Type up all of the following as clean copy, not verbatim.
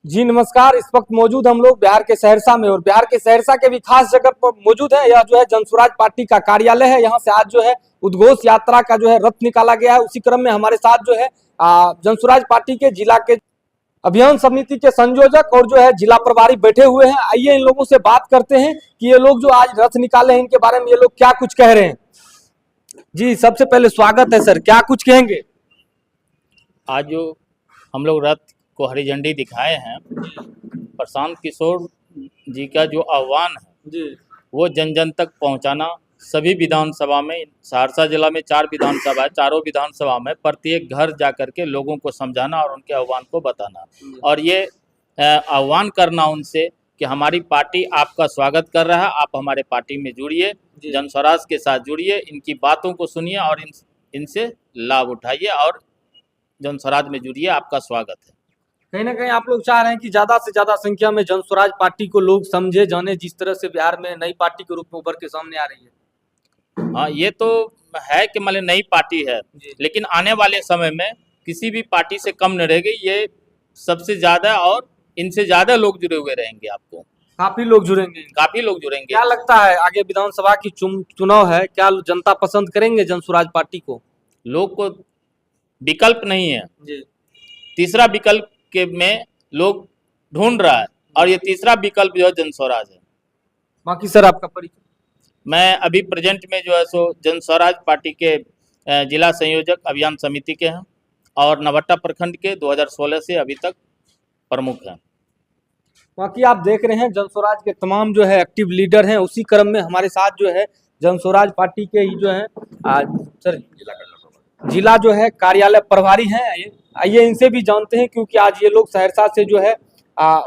जी नमस्कार। इस वक्त मौजूद हम लोग बिहार के सहरसा में, और बिहार के सहरसा के भी खास जगह पर मौजूद है। यह जो है जनसुराज पार्टी का कार्यालय है। यहाँ से आज जो है उद्घोष यात्रा का जो है रथ निकाला गया है। उसी क्रम में हमारे साथ जो है जनसुराज पार्टी के जिला के अभियान समिति के संयोजक और जो है जिला प्रभारी बैठे हुए हैं। आइए इन लोगों से बात करते हैं कि ये लोग जो आज रथ निकाले हैं इनके बारे में ये लोग क्या कुछ कह रहे हैं। जी सबसे पहले स्वागत है सर, क्या कुछ कहेंगे? आज जो हम लोग रथ को हरी झंडी दिखाए हैं, प्रशांत किशोर जी का जो आह्वान है जी वो जन जन तक पहुंचाना। सभी विधानसभा में, सहरसा जिला में 4 विधानसभा है, चारों विधानसभा में प्रत्येक घर जा करके लोगों को समझाना और उनके आह्वान को बताना और ये आह्वान करना उनसे कि हमारी पार्टी आपका स्वागत कर रहा है, आप हमारे पार्टी में जुड़िए, जनस्वराज के साथ जुड़िए, इनकी बातों को सुनिए और इनसे लाभ उठाइए और जनस्वराज में जुड़िए, आपका स्वागत है। कहीं ना कहीं आप लोग चाह रहे हैं कि ज्यादा से ज्यादा संख्या में जनस्वराज पार्टी को लोग समझे जाने, जिस तरह से बिहार में नई पार्टी के रूप में उभर के सामने आ रही है। हाँ, ये तो है कि मतलब नई पार्टी है, लेकिन आने वाले समय में किसी भी पार्टी से कम न रहेगी। ये सबसे ज्यादा और इनसे ज्यादा लोग जुड़े हुए रहेंगे। आपको काफी लोग जुड़ेंगे। काफी लोग जुड़ेंगे। क्या लगता है आगे विधानसभा की चुनाव है, क्या जनता पसंद करेंगे जनस्वराज पार्टी को? लोग को विकल्प नहीं है जी। तीसरा विकल्प के में लोग ढूंढ रहा है और ये तीसरा विकल्प जो है जनस्वराज है। बाकी सर आपका परिचय? मैं अभी प्रेजेंट में जो है सो जनस्वराज पार्टी के जिला संयोजक अभियान समिति के हैं और नवट्टा प्रखंड के 2016 से अभी तक प्रमुख हैं। बाकी आप देख रहे हैं जनस्वराज के तमाम जो है एक्टिव लीडर हैं। उसी क्रम में हमारे साथ जो है जनस्वराज पार्टी के ही जो है सर जिला जो है कार्यालय प्रभारी हैं। आइए इनसे भी जानते हैं, क्योंकि आज ये लोग सहरसा से जो है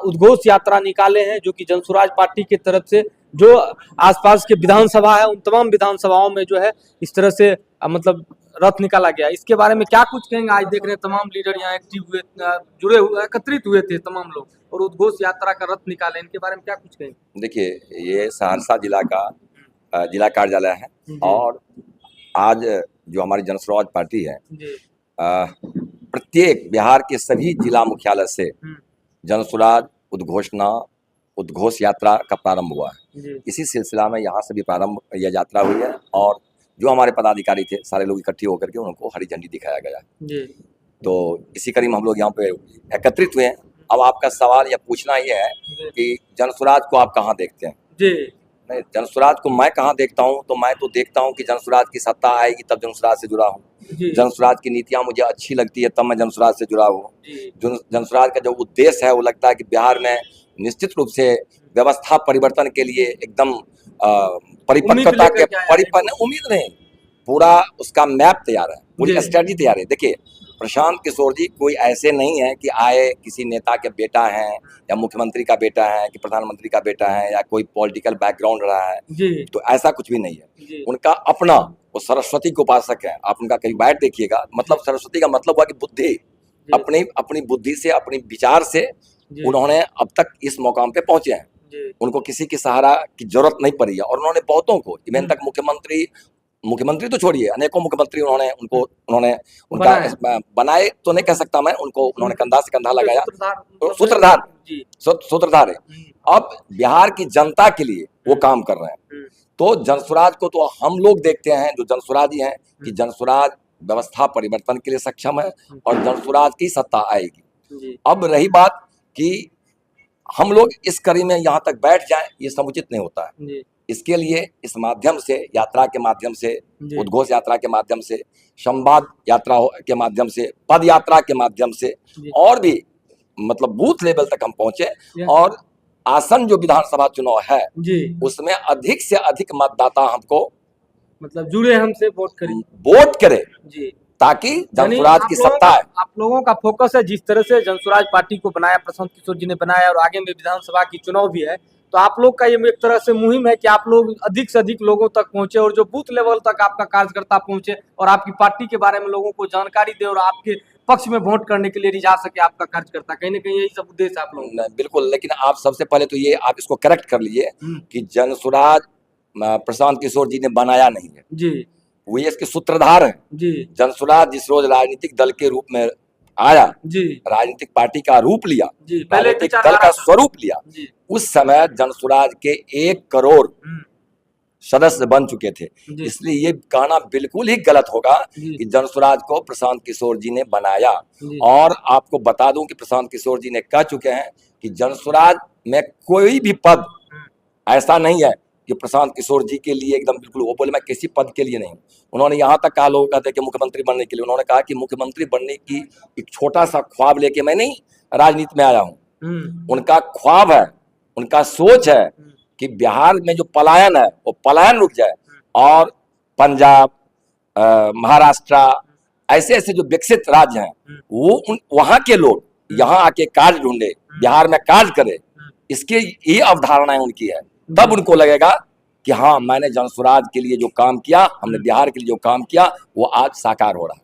उद्घोष यात्रा निकाले हैं, जो कि जनस्वराज पार्टी की तरफ से जो आसपास के विधानसभा है उन तमाम विधानसभाओं में जो है इस तरह से मतलब रथ निकाला गया। इसके बारे में क्या कुछ कहेंगे? आज देख रहे हैं तमाम लीडर यहाँ एक्टिव हुए, जुड़े हुए, एकत्रित हुए थे तमाम लोग और उद्घोष यात्रा का रथ निकाले। इनके बारे में क्या कुछ कहेंगे? देखिए, ये सहरसा जिला का जिला कार्यालय है और आज जो हमारी जनस्वराज पार्टी है प्रत्येक बिहार के सभी जिला मुख्यालय से जनस्वराज उद्घोष यात्रा का प्रारंभ हुआ है। इसी सिलसिला में यहाँ से भी प्रारंभ यह यात्रा हुई है और जो हमारे पदाधिकारी थे सारे लोग इकट्ठे होकर के उनको हरी झंडी दिखाया गया। तो इसी कड़ी में हम लोग यहाँ पे एकत्रित हुए हैं। अब आपका सवाल या पूछना ये है कि जनस्वराज को आप कहाँ देखते हैं? नहीं, जनस्वराज को मैं कहाँ देखता हूँ, तो मैं तो देखता हूँ कि जनस्वराज की सत्ता आएगी तब जनस्वराज से जुड़ा हूँ। जनस्वराज की नीतियाँ मुझे अच्छी लगती है तब मैं जनस्वराज से जुड़ा हूँ। जनस्वराज का जो उद्देश्य है वो लगता है कि बिहार में निश्चित रूप से व्यवस्था परिवर्तन के लिए एकदम परिपक्वता के उम्मीद नहीं, पूरा उसका मैप तैयार है, पूरी स्ट्रेटजी तैयार है। देखिए, प्रशांत किशोर जी कोई ऐसे नहीं है कि आए किसी नेता के बेटा है या मुख्यमंत्री का बेटा है कि प्रधानमंत्री का बेटा है या कोई पॉलिटिकल बैकग्राउंड रहा है, तो ऐसा कुछ भी नहीं है। उनका अपना वो सरस्वती के उपासक है। आप उनका कहीं बैठ देखिएगा, मतलब सरस्वती का मतलब हुआ कि बुद्धि, अपनी बुद्धि से, अपनी विचार से उन्होंने अब तक इस मुकाम पे पहुंचे हैं। उनको किसी की सहारा की जरूरत नहीं पड़ी है और उन्होंने बहुतों को, इवन तक मुख्यमंत्री तो छोड़िए, अनेकों मुख्यमंत्री उन्होंने उनका बनाए तो नहीं कह सकता मैं, उनको उन्होंने कंधा से कंधा लगाया, सूत्रधार है। अब बिहार की जनता के लिए वो काम कर रहे हैं। तो जनस्वराज को तो हम लोग देखते हैं, जो जनस्वराजी हैं, कि जनस्वराज व्यवस्था परिवर्तन के लिए सक्षम है और जनस्वराज की सत्ता आएगी। अब रही बात कि हम लोग इस कड़ी में यहाँ तक बैठ जाएं, ये समुचित नहीं होता है। इसके लिए इस माध्यम से, यात्रा के माध्यम से, उद्घोष यात्रा के माध्यम से, संवाद यात्रा के माध्यम से, पद यात्रा के माध्यम से और भी मतलब बूथ लेवल तक हम पहुंचे और आसन जो विधानसभा चुनाव है उसमें अधिक से अधिक मतदाता हमको मतलब जुड़े, हमसे वोट करे ताकि जनस्वराज की सत्ता है। आप लोगों का फोकस है जिस तरह से जनस्वराज पार्टी को बनाया, प्रशांत किशोर जी ने बनाया और आगे में विधानसभा की चुनाव भी है, तो आप लोग का ये एक तरह से मुहिम है कि आप लोग अधिक से अधिक लोगों तक पहुंचे और जो बूथ लेवल तक आपका कार्यकर्ता पहुंचे और आपकी पार्टी के बारे में लोगों को जानकारी दे और आपके पक्ष में वोट करने के लिए रिझा सके आपका कार्यकर्ता। कहीं ना कहीं यही सब उद्देश्य आप लोग। बिल्कुल, लेकिन आप सबसे पहले तो ये आप इसको करेक्ट कर लीजिए कि जनस्वराज प्रशांत किशोर जी ने बनाया नहीं है, वो इसके सूत्रधार हैं। जनस्वराज जिस रोज राजनीतिक दल के रूप में आया, जी राजनीतिक पार्टी का रूप लिया, जी, पहले राजनीतिक दल विचारधारा का था। स्वरूप लिया, जी उस समय जनसुराज के 1 करोड़ हम्म, सदस्य बन चुके थे। जी इसलिए ये कहना बिल्कुल ही गलत होगा जी कि जनसुराज को प्रशांत किशोर जी ने बनाया। जी और आपको बता दूं कि प्रशांत किशोर जी ने कह चुके हैं कि जनसुराज में कोई भी पद ऐसा नहीं है कि प्रशांत किशोर जी के लिए एकदम बिल्कुल, वो बोले मैं किसी पद के लिए नहीं। उन्होंने यहाँ तक कहा, लोग कहते हैं कि मुख्यमंत्री बनने के लिए, उन्होंने कहा कि मुख्यमंत्री बनने की एक छोटा सा ख्वाब लेके मैं नहीं राजनीति में आया हूँ। उनका ख्वाब है, उनका सोच है कि बिहार में जो पलायन है वो पलायन रुक जाए और पंजाब, महाराष्ट्र, ऐसे ऐसे जो विकसित राज्य हैं वो वहां के लोग यहाँ आके कार्य ढूंढे, बिहार में कार्य करे, इसके ये अवधारणाएं उनकी है। तब उनको लगेगा कि हाँ, मैंने जनसुराज के लिए जो काम किया, हमने बिहार के लिए जो काम किया, वो आज साकार हो रहा है।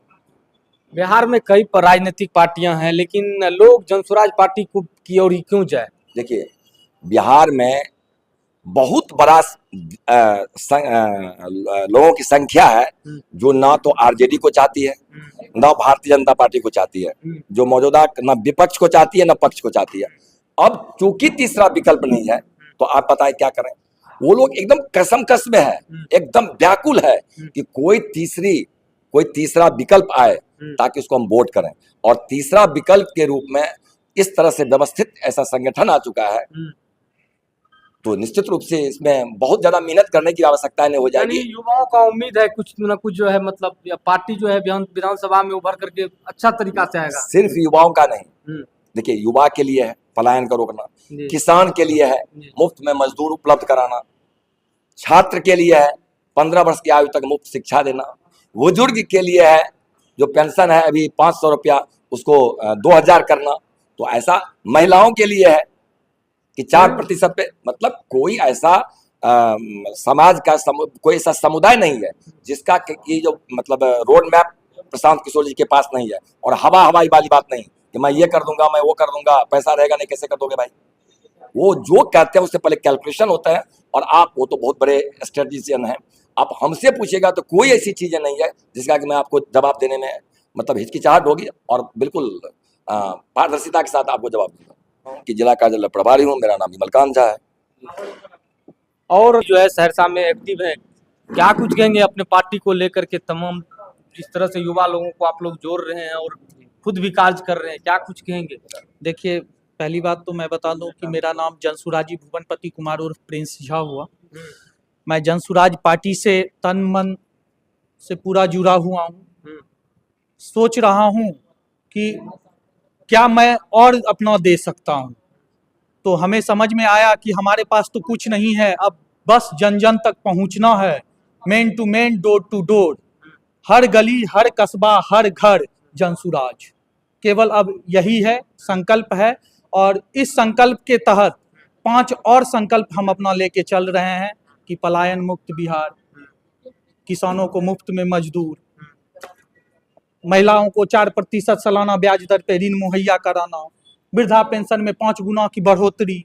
बिहार में कई राजनीतिक पार्टियां हैं, लेकिन लोग जनसुराज पार्टी को की ओर ही क्यों जाए? देखिए, बिहार में बहुत बड़ा लोगों की संख्या है जो ना तो आरजेडी को चाहती है, ना भारतीय जनता पार्टी को चाहती है, जो मौजूदा ना विपक्ष को चाहती है, ना पक्ष को चाहती है। अब चूंकि तीसरा विकल्प नहीं है, तो आप बताएं क्या करें। वो लोग एकदम कसमकस में है, एकदम व्याकुल है कि कोई तीसरा विकल्प आए ताकि उसको हम वोट करें। और तीसरा विकल्प के रूप में इस तरह से व्यवस्थित ऐसा संगठन आ चुका है, तो निश्चित रूप से इसमें बहुत ज्यादा मेहनत करने की आवश्यकता नहीं हो यानी जाएगी। युवाओं का उम्मीद है कुछ न कुछ जो है, मतलब पार्टी जो है विधानसभा में उभर करके अच्छा तरीका से आएगा। सिर्फ युवाओं का नहीं, देखिए, युवा के लिए है पलायन का रोकना, जी किसान के लिए है जी मुफ्त में मजदूर उपलब्ध कराना, छात्र के लिए है 15 वर्ष की आयु तक मुफ्त शिक्षा देना, बुजुर्ग के लिए है जो पेंशन है अभी 500 रुपया उसको 2000 करना, तो ऐसा महिलाओं के लिए है कि 4% पे, मतलब कोई ऐसा समाज का कोई ऐसा समुदाय नहीं है जिसका ये जो मतलब रोड मैप प्रशांत किशोर जी के पास नहीं है। और हवाई वाली बात नहीं कि मैं ये कर दूंगा, मैं वो कर दूंगा, पैसा रहेगा नहीं, कैसे कर दोगे भाई। वो जो कहते हैं उससे पहले कैलकुलेशन होता है। और आप वो तो बहुत बड़े स्ट्रेटेजिशियन हैं, आप हमसे पूछिएगा तो कोई ऐसी चीजें नहीं है जिसका कि मैं आपको जवाब देने में मतलब हिचकिचाहट होगी, और बिल्कुल पारदर्शिता के साथ आपको जवाब दूंगा कि जिला कार्यालय प्रभारी हूँ, मेरा नाम विमलकांत झा है। और जो है सहरसा में एक्टिव है, क्या कुछ कहेंगे अपने पार्टी को लेकर के? तमाम जिस तरह से युवा लोगों को आप लोग जोड़ रहे हैं और खुद भी कार्य कर रहे हैं, क्या कुछ कहेंगे? देखिए, पहली बात तो मैं बता दूं कि मेरा नाम जनसुराजी भुवनपति कुमार उर्फ प्रिंस झा हुआ। मैं जनसुराज पार्टी से तन मन से पूरा जुड़ा हुआ हूँ। सोच रहा हूँ कि क्या मैं और अपना दे सकता हूँ। तो हमें समझ में आया कि हमारे पास तो कुछ नहीं है, अब बस जन जन तक पहुँचना है, man to man, door to door, हर गली, हर कस्बा, हर घर जनसुराज। केवल अब यही है, संकल्प है। और इस संकल्प के तहत 5 और संकल्प हम अपना लेके चल रहे हैं कि पलायन मुक्त बिहार, किसानों को मुफ्त में मजदूर, महिलाओं को 4% सालाना ब्याज दर पे ऋण मुहैया कराना, वृद्धा पेंशन में 5 गुना की बढ़ोतरी,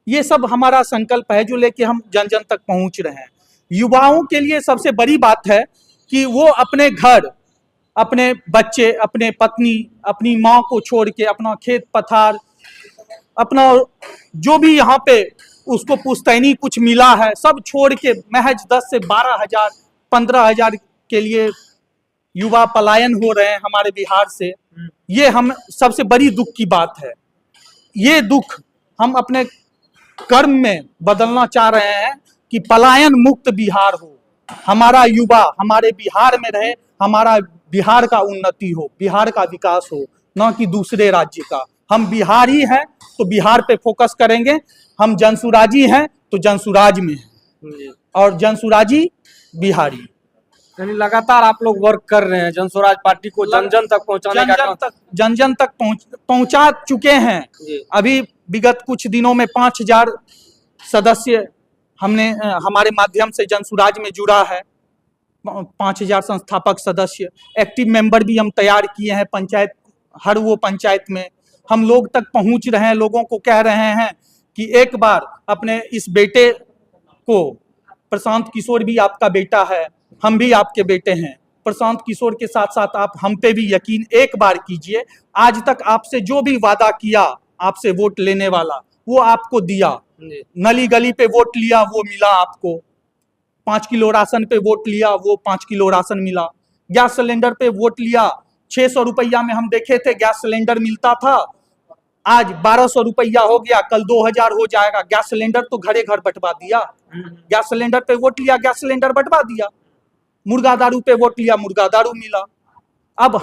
ये सब हमारा संकल्प है जो लेके हम जन जन तक पहुंच रहे हैं। युवाओं के लिए सबसे बड़ी बात है कि वो अपने घर, अपने बच्चे, अपने पत्नी, अपनी माँ को छोड़ के, अपना खेत पथार, अपना जो भी यहाँ पे उसको पुश्तैनी कुछ मिला है, सब छोड़ के महज 10 से 12,000, 15,000 के लिए युवा पलायन हो रहे हैं हमारे बिहार से। ये हम सबसे बड़ी दुख की बात है। ये दुख हम अपने कर्म में बदलना चाह रहे हैं कि पलायन मुक्त बिहार हो, हमारा युवा हमारे बिहार में रहे, हमारा बिहार का उन्नति हो, बिहार का विकास हो, न कि दूसरे राज्य का। हम बिहारी हैं तो बिहार पे फोकस करेंगे, हम जनसुराजी हैं तो जनसुराज में हैं, और जनसुराजी बिहारी। यानी लगातार आप लोग वर्क कर रहे हैं जनसुराज पार्टी को जन जन तक पहुंचाने का जन जन तक पहुंचा चुके हैं। अभी विगत कुछ दिनों में 5,000 सदस्य हमने हमारे माध्यम से जनसुराज में जुड़ा है। 5,000 संस्थापक सदस्य, एक्टिव मेंबर भी हम तैयार किए हैं। पंचायत, हर वो पंचायत में हम लोग तक पहुंच रहे हैं, लोगों को कह रहे हैं कि एक बार अपने इस बेटे को, प्रशांत किशोर भी आपका बेटा है, हम भी आपके बेटे हैं, प्रशांत किशोर के साथ साथ आप हम पे भी यकीन एक बार कीजिए। आज तक आपसे जो भी वादा किया, आपसे वोट लेने वाला, वो आपको दिया। नली गली पे वोट लिया, वो मिला आपको। 5 किलो राशन पे वोट लिया, वो 5 किलो राशन मिला। गैस सिलेंडर पे वोट लिया, 600 रुपया में हम देखे थे गैस सिलेंडर मिलता था, आज 1200 रुपया हो गया, कल 2000 हो जाएगा। गैस सिलेंडर तो घरे घर बंटवा दिया। गैस सिलेंडर पे वोट लिया, गैस सिलेंडर बंटवा दिया। मुर्गा दारू पे वोट लिया, मुर्गा दारू मिला। अब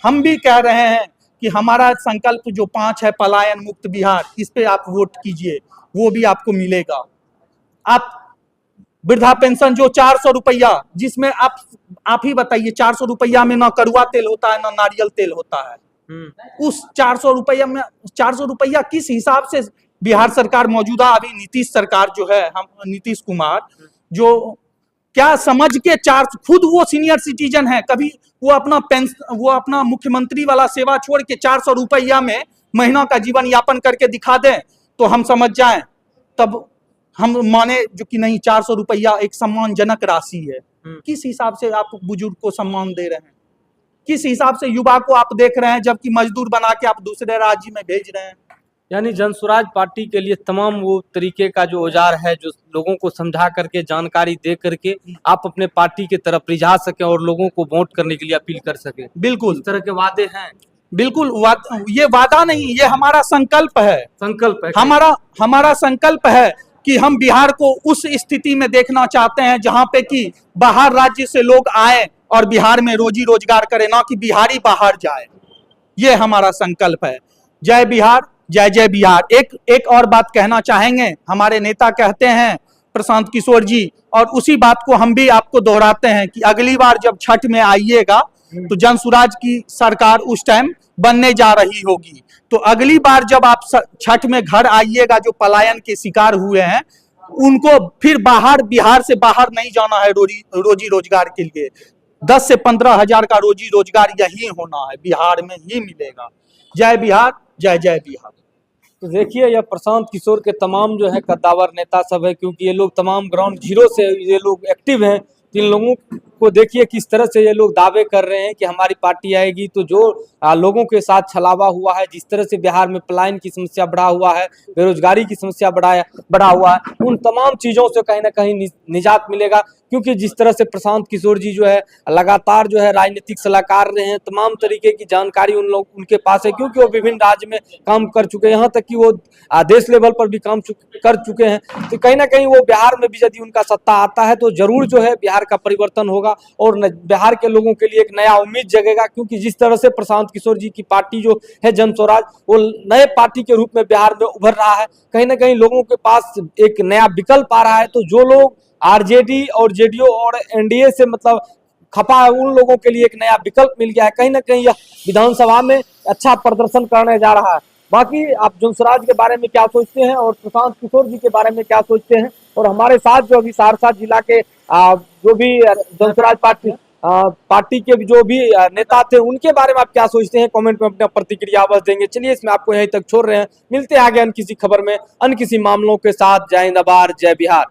हम भी कह रहे हैं कि हमारा संकल्प जो 5 है, पलायन मुक्त बिहार, इस पे आप वोट कीजिए, वो भी आपको मिलेगा। आप वृद्धा पेंशन जो 400 रुपया, जिसमें आप ही बताइए, 400 रुपया में ना कड़ुआ तेल होता है ना नारियल तेल होता है। उस 400 रुपया में 400 रुपया किस हिसाब से बिहार सरकार मौजूदा अभी नीतीश सरकार जो है, हम नीतीश कुमार, जो क्या समझ के खुद वो सीनियर सिटीजन है, कभी वो अपना मुख्यमंत्री वाला सेवा छोड़ के 400 रुपया में महीना का जीवन यापन करके दिखा दें तो हम समझ जाएं, तब हम माने जो कि नहीं 400 रुपया एक सम्मानजनक राशि है। किस हिसाब से आप बुजुर्ग को सम्मान दे रहे हैं, किस हिसाब से युवा को आप देख रहे हैं, जबकि मजदूर बना के आप दूसरे राज्य में भेज रहे हैं। यानी जनसुराज पार्टी के लिए तमाम वो तरीके का जो औजार है, जो लोगों को समझा करके, जानकारी दे करके आप अपने पार्टी की तरफ रिझा सकें और लोगों को वोट करने के लिए अपील कर सकें। बिल्कुल इस तरह के वादे हैं। बिल्कुल ये वादा नहीं, ये हमारा संकल्प है। संकल्प है हमारा संकल्प है कि हम बिहार को उस स्थिति में देखना चाहते हैं जहां पे कि बाहर राज्य से लोग आए और बिहार में रोजी रोजगार करें, ना कि बिहारी बाहर जाए। ये हमारा संकल्प है। जय बिहार, जय जय बिहार। एक और बात कहना चाहेंगे, हमारे नेता कहते हैं प्रशांत किशोर जी, और उसी बात को हम भी आपको दोहराते हैं कि अगली बार जब छठ में आइएगा तो जनसुराज की सरकार उस टाइम बनने जा रही होगी। तो अगली बार जब आप छठ में घर आइएगा, जो पलायन के शिकार हुए हैं, उनको फिर बिहार से बाहर नहीं जाना है रोजी रोजगार के लिए। 10 से 15 हजार का रोजी रोजगार यही होना है, बिहार में ही मिलेगा। जय बिहार, जय जय बिहार। तो देखिए, यह प्रशांत किशोर के तमाम जो है कद्दावर नेता सब है, क्योंकि ये लोग तमाम ग्राउंड जीरो से ये लोग एक्टिव हैं। इन लोगों को देखिए किस तरह से ये लोग दावे कर रहे हैं कि हमारी पार्टी आएगी तो जो लोगों के साथ छलावा हुआ है, जिस तरह से बिहार में पलायन की समस्या बढ़ा हुआ है, बेरोजगारी की समस्या बढ़ा हुआ है, उन तमाम चीज़ों से कहीं ना कहीं निजात मिलेगा। क्योंकि जिस तरह से प्रशांत किशोर जी जो है लगातार जो है राजनीतिक सलाहकार रहे हैं, तमाम तरीके की जानकारी उनके पास है, क्योंकि वो विभिन्न राज्य में काम कर चुके हैं, यहाँ तक कि वो देश लेवल पर भी काम कर चुके हैं। तो कहीं ना कहीं वो बिहार में भी यदि उनका सत्ता आता है तो जरूर जो है बिहार का परिवर्तन होगा और बिहार के लोगों के लिए एक नया उम्मीद जगेगा। क्योंकि जिस तरह से प्रशांत किशोर जी की पार्टी जो है जनस्वराज, वो नए पार्टी के रूप में बिहार में उभर रहा है, कहीं ना कहीं लोगों के पास एक नया विकल्प आ रहा है। तो जो लोग आरजेडी और जेडीयू और एनडीए से मतलब खपा है, उन लोगों के लिए एक नया विकल्प मिल गया है। कहीं ना कहीं यह विधानसभा में अच्छा प्रदर्शन करने जा रहा है। बाकी आप जनस्वराज के बारे में क्या सोचते हैं और प्रशांत किशोर जी के बारे में क्या सोचते हैं, और हमारे साथ जो अभी सहरसा जिला के जो भी जनस्वराज पार्टी के जो भी नेता थे, उनके बारे में आप क्या सोचते हैं, कमेंट में अपना प्रतिक्रिया अवश्य देंगे। चलिए, इसमें आपको यहीं तक छोड़ रहे हैं, मिलते हैं आगे अन्य किसी खबर में, अन्य किसी मामलों के साथ। जय हिंद, आभार, जय बिहार।